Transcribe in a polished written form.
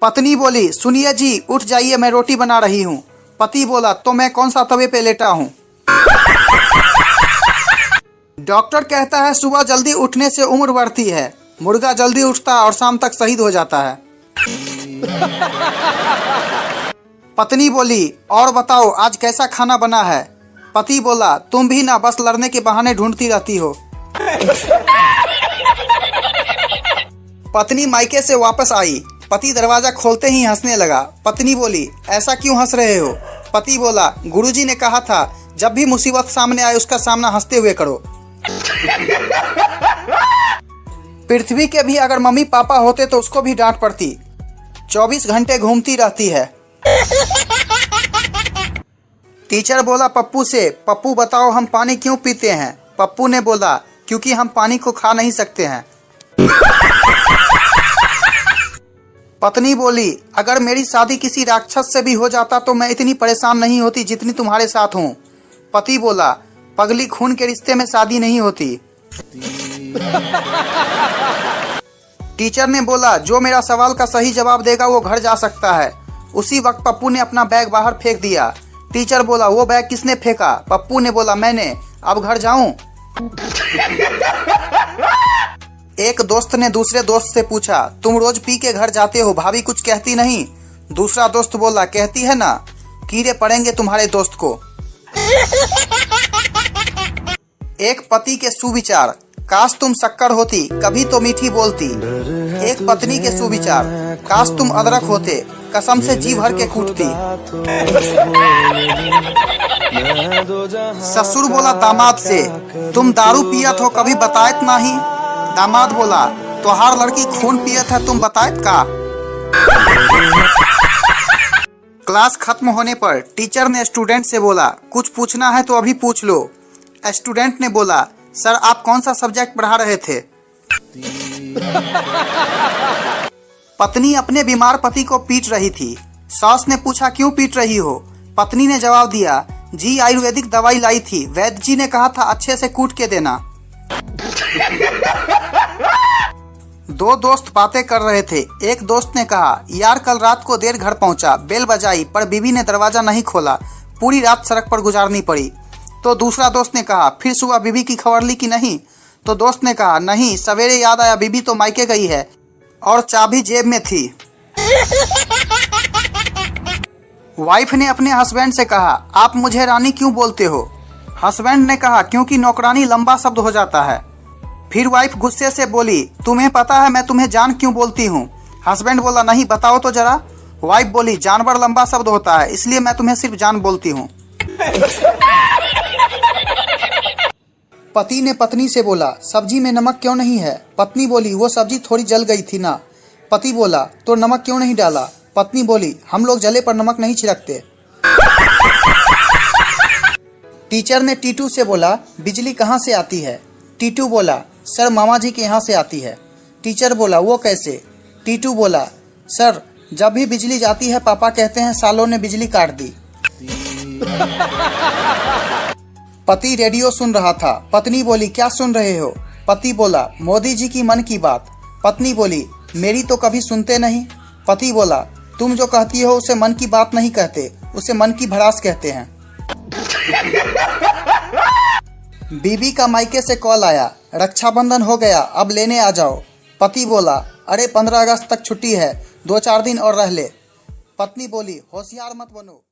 पत्नी बोली, सुनिए जी, उठ जाइए, मैं रोटी बना रही हूँ। पति बोला, तो मैं कौन सा तवे पे लेटा हूँ। डॉक्टर कहता है सुबह जल्दी उठने से उम्र बढ़ती है। मुर्गा जल्दी उठता है और शाम तक शहीद हो जाता है। पत्नी बोली, और बताओ आज कैसा खाना बना है। पति बोला, तुम भी ना बस लड़ने के बहाने ढूंढती रहती हो। पत्नी मायके से वापस आई। पति दरवाजा खोलते ही हंसने लगा। पत्नी बोली, ऐसा क्यों हंस रहे हो। पति बोला, गुरुजी ने कहा था जब भी मुसीबत सामने आए उसका सामना हंसते हुए करो। पृथ्वी के भी अगर मम्मी पापा होते तो उसको भी डांट पड़ती। 24 घंटे घूमती रहती है। टीचर बोला पप्पू से, पप्पू बताओ हम पानी क्यों पीते हैं। पप्पू ने बोला, क्योंकि हम पानी को खा नहीं सकते हैं। पत्नी बोली, अगर मेरी शादी किसी राक्षस से भी हो जाता तो मैं इतनी परेशान नहीं होती जितनी तुम्हारे साथ हूँ। पति बोला, पगली, खून के रिश्ते में शादी नहीं होती। टीचर ने बोला, जो मेरा सवाल का सही जवाब देगा वो घर जा सकता है। उसी वक्त पप्पू ने अपना बैग बाहर फेंक दिया। टीचर बोला, वो बैग किसने फेंका। पप्पू ने बोला, मैंने। अब घर जाऊं। एक दोस्त ने दूसरे दोस्त से पूछा, तुम रोज पी के घर जाते हो, भाभी कुछ कहती नहीं। दूसरा दोस्त बोला, कहती है ना, कीड़े पड़ेंगे तुम्हारे दोस्त को। एक पति के सुविचार, काश तुम शक्कर होती, कभी तो मीठी बोलती। एक पत्नी के सुविचार, काश तुम अदरक होते, कसम से जी भर के कूटती। ससुर बोला दामाद से, तुम दारू पियत हो, कभी बतायत नहीं। दामाद बोला, तोहार लड़की खून पियत है, तुम बतायत का। क्लास खत्म होने पर टीचर ने स्टूडेंट से बोला, कुछ पूछना है तो अभी पूछ लो। स्टूडेंट ने बोला, सर आप कौन सा सब्जेक्ट पढ़ा रहे थे। पत्नी अपने बीमार पति को पीट रही थी। सास ने पूछा, क्यों पीट रही हो। पत्नी ने जवाब दिया, जी आयुर्वेदिक दवाई लाई थी, वैद्य जी ने कहा था अच्छे से कूट के देना। दो दोस्त बातें कर रहे थे। एक दोस्त ने कहा, यार कल रात को देर घर पहुंचा, बेल बजाई पर बीवी ने दरवाजा नहीं खोला, पूरी रात सड़क पर गुजारनी पड़ी। तो दूसरा दोस्त ने कहा, फिर सुबह बीवी की खबर ली कि नहीं। तो दोस्त ने कहा, नहीं, सवेरे याद आया बीवी तो मायके गई है और चाबी जेब में थी। वाइफ ने अपने हस्बैंड से कहा, आप मुझे रानी क्यों बोलते हो। हस्बैंड ने कहा, क्योंकि नौकरानी लंबा शब्द हो जाता है। फिर वाइफ गुस्से से बोली, तुम्हें पता है मैं तुम्हें जान क्यों बोलती हूँ। हस्बैंड बोला, नहीं बताओ तो जरा। वाइफ बोली, जानवर लंबा शब्द होता है इसलिए मैं तुम्हें सिर्फ जान बोलती हूँ। पति ने पत्नी से बोला, सब्जी में नमक क्यों नहीं है। पत्नी बोली, वो सब्जी थोड़ी जल गई थी ना। पति बोला, तो नमक क्यों नहीं डाला। पत्नी बोली, हम लोग जले पर नमक नहीं छिड़कते। टीचर ने टीटू से बोला, बिजली कहाँ से आती है। टीटू बोला, सर मामा जी के यहाँ से आती है। टीचर बोला, वो कैसे। टीटू बोला, सर जब भी बिजली जाती है पापा कहते हैं सालों ने बिजली काट दी। पति रेडियो सुन रहा था। पत्नी बोली, क्या सुन रहे हो। पति बोला, मोदी जी की मन की बात। पत्नी बोली, मेरी तो कभी सुनते नहीं। पति बोला, तुम जो कहती हो उसे मन की बात नहीं कहते, उसे मन की भड़ास कहते हैं। बीबी का मायके से कॉल आया, रक्षाबंधन हो गया, अब लेने आ जाओ। पति बोला, अरे 15 अगस्त तक छुट्टी है, 2-4 दिन और रह ले। पत्नी बोली, होशियार मत बनो।